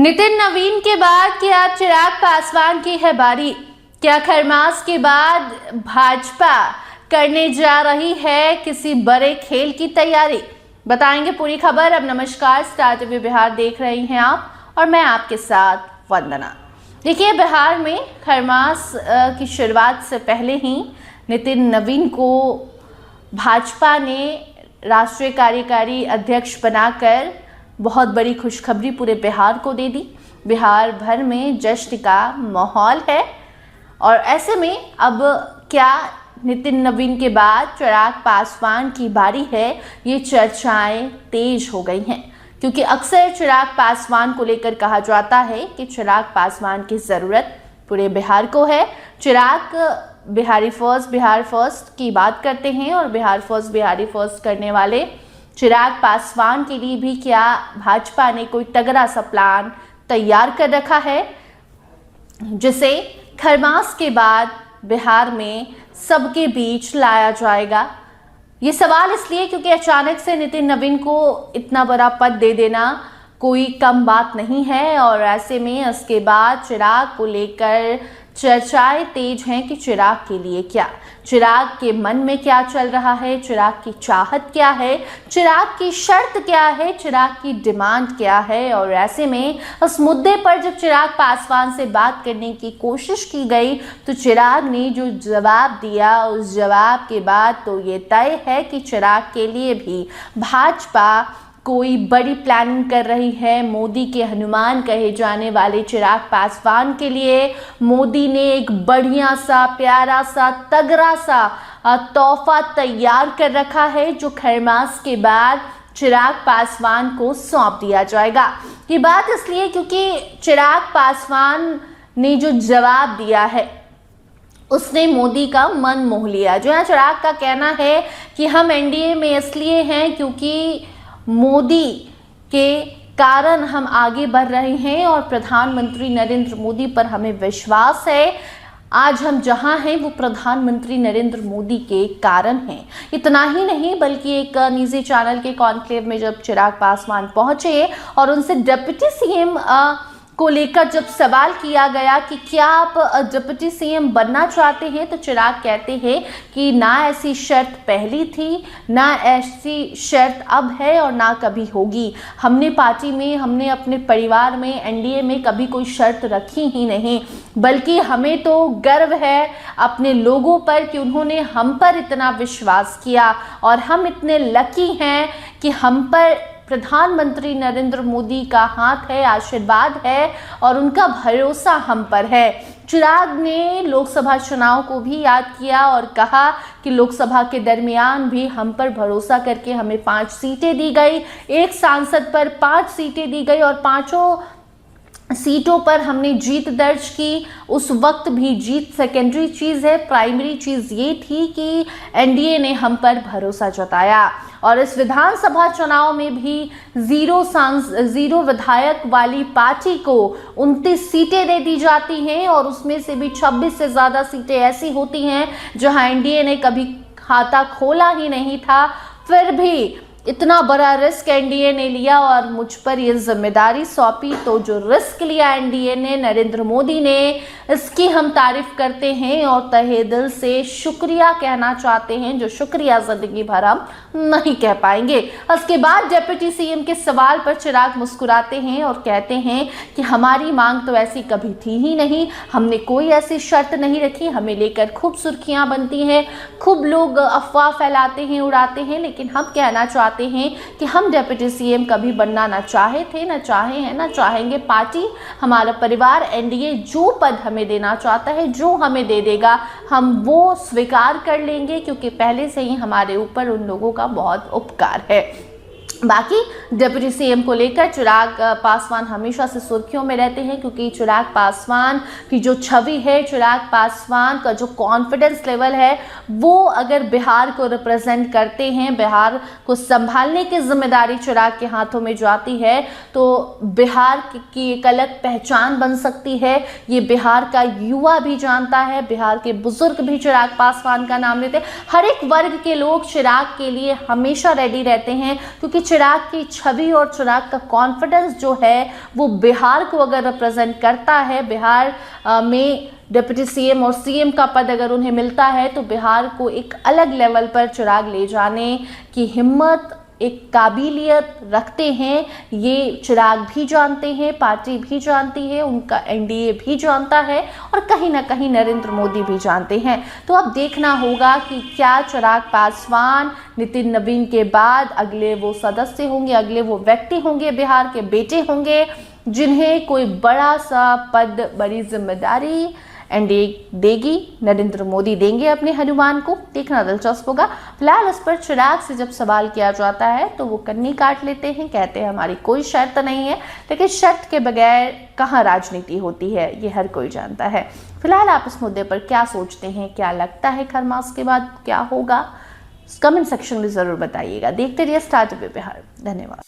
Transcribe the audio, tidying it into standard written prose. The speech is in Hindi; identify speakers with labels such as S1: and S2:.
S1: नितिन नवीन के बाद क्या चिराग पासवान की है बारी? क्या खरमास के बाद भाजपा करने जा रही है किसी बड़े खेल की तैयारी? बताएंगे पूरी खबर। अब नमस्कार, स्टार टीवी बिहार देख रही हैं आप और मैं आपके साथ वंदना। देखिए, बिहार में खरमास की शुरुआत से पहले ही नितिन नवीन को भाजपा ने राष्ट्रीय कार्यकारी अध्यक्ष बनाकर बहुत बड़ी खुशखबरी पूरे बिहार को दे दी। बिहार भर में जश्न का माहौल है और ऐसे में अब क्या नितिन नवीन के बाद चिराग पासवान की बारी है, ये चर्चाएं तेज हो गई हैं क्योंकि अक्सर चिराग पासवान को लेकर कहा जाता है कि चिराग पासवान की ज़रूरत पूरे बिहार को है। चिराग बिहारी फर्स्ट, बिहार फर्स्ट की बात करते हैं और बिहार फर्स्ट, बिहारी फर्स्ट करने वाले चिराग पासवान के लिए भी क्या भाजपा ने कोई तगड़ा सा प्लान तैयार कर रखा है जिसे खरमास के बाद बिहार में सबके बीच लाया जाएगा? ये सवाल इसलिए क्योंकि अचानक से नितिन नवीन को इतना बड़ा पद दे देना कोई कम बात नहीं है और ऐसे में इसके बाद चिराग को लेकर चर्चाएं तेज हैं कि चिराग के लिए क्या, चिराग के मन में क्या चल रहा है, चिराग की चाहत क्या है, चिराग की शर्त क्या है, चिराग की डिमांड क्या है। और ऐसे में उस मुद्दे पर जब चिराग पासवान से बात करने की कोशिश की गई तो चिराग ने जो जवाब दिया, उस जवाब के बाद तो ये तय है कि चिराग के लिए भी भाजपा कोई बड़ी प्लानिंग कर रही है। मोदी के हनुमान कहे जाने वाले चिराग पासवान के लिए मोदी ने एक बढ़िया सा, प्यारा सा, तगड़ा सा तोहफा तैयार कर रखा है जो खरमास के बाद चिराग पासवान को सौंप दिया जाएगा। ये बात इसलिए क्योंकि चिराग पासवान ने जो जवाब दिया है उसने मोदी का मन मोह लिया। जो है, चिराग का कहना है कि हम एनडीए में इसलिए हैं क्योंकि मोदी के कारण हम आगे बढ़ रहे हैं और प्रधानमंत्री नरेंद्र मोदी पर हमें विश्वास है। आज हम जहां हैं वो प्रधानमंत्री नरेंद्र मोदी के कारण हैं। इतना ही नहीं बल्कि एक निजी चैनल के कॉन्क्लेव में जब चिराग पासवान पहुंचे और उनसे डिप्टी सीएम को लेकर जब सवाल किया गया कि क्या आप डिप्टी सीएम बनना चाहते हैं, तो चिराग कहते हैं कि ना ऐसी शर्त पहली थी, ना ऐसी शर्त अब है और ना कभी होगी। हमने पार्टी में, हमने अपने परिवार में, एनडीए में कभी कोई शर्त रखी ही नहीं, बल्कि हमें तो गर्व है अपने लोगों पर कि उन्होंने हम पर इतना विश्वास किया और हम इतने लकी हैं कि हम पर प्रधानमंत्री नरेंद्र मोदी का हाथ है, आशीर्वाद है और उनका भरोसा हम पर है। चिराग ने लोकसभा चुनाव को भी याद किया और कहा कि लोकसभा के दरमियान भी हम पर भरोसा करके हमें 5 सीटें दी गई, एक सांसद पर 5 सीटें दी गई और 5 सीटों पर हमने जीत दर्ज की। उस वक्त भी जीत सेकेंडरी चीज़ है, प्राइमरी चीज़ ये थी कि एनडीए ने हम पर भरोसा जताया। और इस विधानसभा चुनाव में भी जीरो विधायक वाली पार्टी को 29 सीटें दे दी जाती हैं और उसमें से भी 26 से ज़्यादा सीटें ऐसी होती हैं जहां एनडीए ने कभी खाता खोला ही नहीं था। फिर भी इतना बड़ा रिस्क एनडीए ने लिया और मुझ पर ये जिम्मेदारी सौंपी। तो जो रिस्क लिया एनडीए ने, नरेंद्र मोदी ने, इसकी हम तारीफ करते हैं और तहे दिल से शुक्रिया कहना चाहते हैं, जो शुक्रिया जिंदगी भर हम नहीं कह पाएंगे। उसके बाद डिप्टी सीएम के सवाल पर चिराग मुस्कुराते हैं और कहते हैं कि हमारी मांग तो ऐसी कभी थी ही नहीं, हमने कोई ऐसी शर्त नहीं रखी। हमें लेकर खूब सुर्खियां बनती हैं, खूब लोग अफवाह फैलाते हैं, उड़ाते हैं, लेकिन हम कहना चाहते हैं कि हम डिप्टी सीएम कभी बनना ना चाहे थे, ना चाहे हैं, ना चाहेंगे। पार्टी, हमारा परिवार, एनडीए जो पद हमें देना चाहता है, जो हमें दे देगा, हम वो स्वीकार कर लेंगे क्योंकि पहले से ही हमारे ऊपर उन लोगों का बहुत उपकार है। बाकी डिप्टी सीएम को लेकर चिराग पासवान हमेशा से सुर्खियों में रहते हैं क्योंकि चिराग पासवान की जो छवि है, चिराग पासवान का जो कॉन्फिडेंस लेवल है, वो अगर बिहार को रिप्रेजेंट करते हैं, बिहार को संभालने की जिम्मेदारी चिराग के हाथों में जाती है तो बिहार की एक अलग पहचान बन सकती है। ये बिहार का युवा भी जानता है, बिहार के बुजुर्ग भी चिराग पासवान का नाम लेते हैं। हर एक वर्ग के लोग चिराग के लिए हमेशा रेडी रहते हैं क्योंकि चिराग की छवि और चिराग का कॉन्फिडेंस जो है वो बिहार को अगर रिप्रेजेंट करता है, बिहार में डिप्टी सीएम और सीएम का पद अगर उन्हें मिलता है तो बिहार को एक अलग लेवल पर चिराग ले जाने की हिम्मत, एक काबिलियत रखते हैं। ये चिराग भी जानते हैं, पार्टी भी जानती है, उनका एनडीए भी जानता है और कहीं ना कहीं नरेंद्र मोदी भी जानते हैं। तो अब देखना होगा कि क्या चिराग पासवान नितिन नवीन के बाद अगले वो सदस्य होंगे, अगले वो व्यक्ति होंगे, बिहार के बेटे होंगे जिन्हें कोई बड़ा सा पद, बड़ी जिम्मेदारी एनडीए देगी, नरेंद्र मोदी देंगे अपने हनुमान को। देखना दिलचस्प होगा। फिलहाल इस पर चिराग से जब सवाल किया जाता है तो वो कन्नी काट लेते हैं, कहते हैं हमारी कोई शर्त नहीं है, लेकिन शर्त के बगैर कहाँ राजनीति होती है ये हर कोई जानता है। फिलहाल आप इस मुद्दे पर क्या सोचते हैं, क्या लगता है खरमास के बाद क्या होगा, कमेंट सेक्शन में जरूर बताइएगा। देखते रहिए स्टार टीवी बिहार। धन्यवाद।